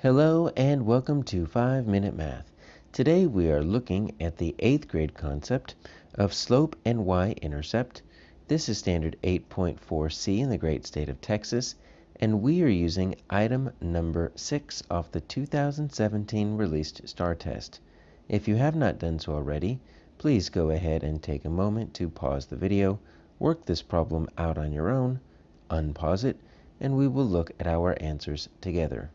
Hello and welcome to 5-Minute Math. Today we are looking at the 8th grade concept of slope and y-intercept. This is standard 8.4C in the great state of Texas, and we are using item number 6 off the 2017 released STAAR test. If you have not done so already, please go ahead and take a moment to pause the video, work this problem out on your own, unpause it, and we will look at our answers together.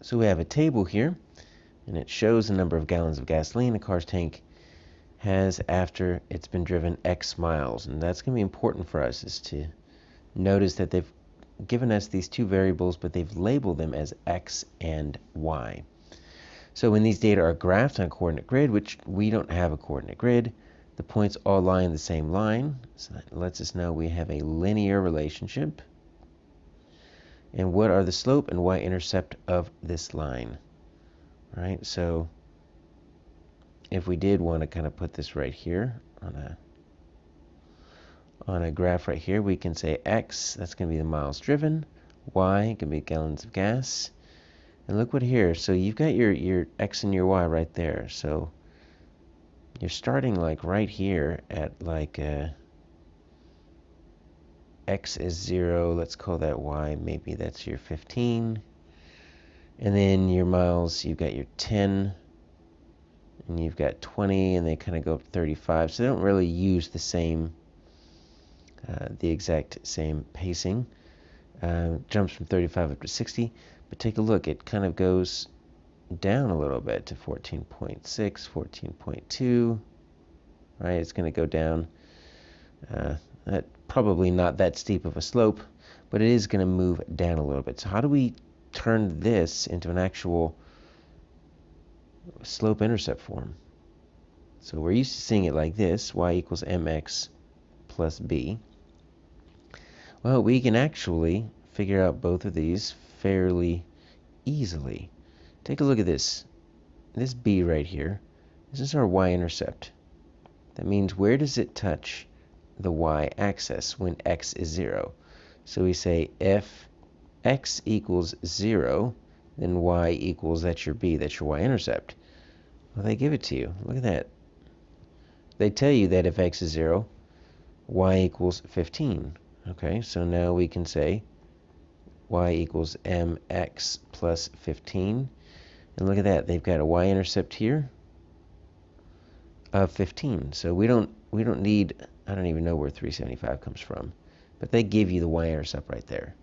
So we have a table here, and it shows the number of gallons of gasoline a car's tank has after it's been driven X miles. And that's going to be important for us, is to notice that they've given us these two variables, but they've labeled them as X and Y. So when these data are graphed on a coordinate grid, which we don't have a coordinate grid, the points all lie in the same line. So that lets us know we have a linear relationship. And what are the slope and y-intercept of this line? All right, so if we did want to kind of put this right here on a graph right here, we can say X, that's going to be the miles driven. Y can be gallons of gas. And look what here, so you've got your X and your Y right there. So you're starting like right here at like X is 0, let's call that Y, maybe that's your 15. And then your miles, you've got your 10, and you've got 20, and they kind of go up to 35. So they don't really use the same, the exact same pacing. Jumps from 35 up to 60, but take a look, it kind of goes down a little bit to 14.6, 14.2, right? It's going to go down. That probably not that steep of a slope, but it is going to move down a little bit. So how do we turn this into an actual slope-intercept form? So we're used to seeing it like this, y equals mx plus b. Well, we can actually figure out both of these fairly easily. Take a look at this. This b right here, this is our y-intercept. That means where does it touch the y-axis when x is 0? So we say if x equals 0, then y equals, that's your b, that's your y-intercept. Well, they give it to you. Look at that. They tell you that if x is 0, y equals 15. Okay, so now we can say y equals mx plus 15. And look at that. They've got a y-intercept here of 15. So we don't need, I don't even know where 375 comes from, but they give you the y-intercept right there.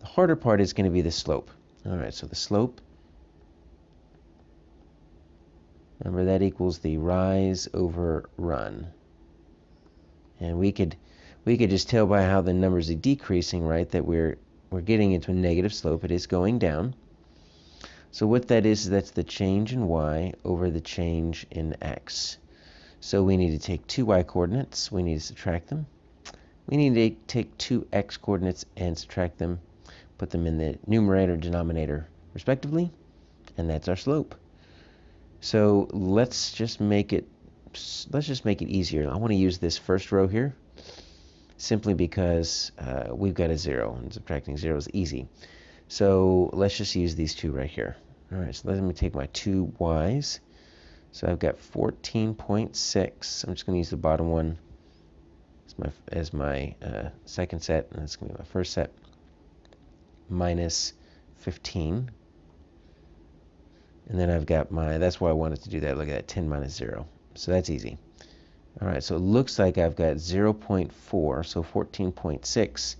The harder part is going to be the slope. All right, so the slope, remember that equals the rise over run. And we could just tell by how the numbers are decreasing, right, that we're getting into a negative slope. It is going down. So what that is that's the change in y over the change in x. So we need to take two y coordinates, we need to subtract them. We need to take two x coordinates and subtract them, put them in the numerator and denominator respectively, and that's our slope. So let's just make it easier. I want to use this first row here simply because we've got a 0, and subtracting 0 is easy. So let's just use these two right here. All right, so let me take my two y's. So I've got 14.6. I'm just going to use the bottom one as my second set, and that's going to be my first set, minus 15. And then I've got my, that's why I wanted to do that. Look at that, 10 minus 0. So that's easy. All right, so it looks like I've got 0.4, so 14.6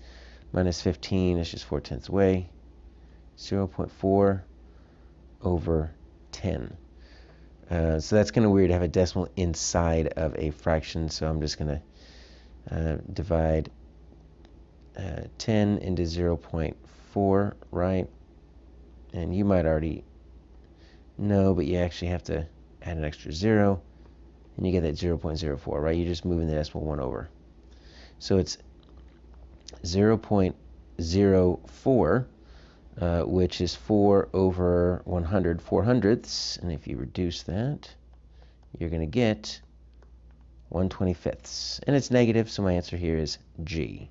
minus 15 is just 4/10 away. 0.4 over 10. So that's kind of weird to have a decimal inside of a fraction, so I'm just going to divide 10 into 0.4, right? And you might already know, but you actually have to add an extra 0, and you get that 0.04, right? You're just moving the decimal 1 over. So it's 0.04, which is 4 over 100, 4/100ths, and if you reduce that, you're going to get 1/25ths, and it's negative, so my answer here is G.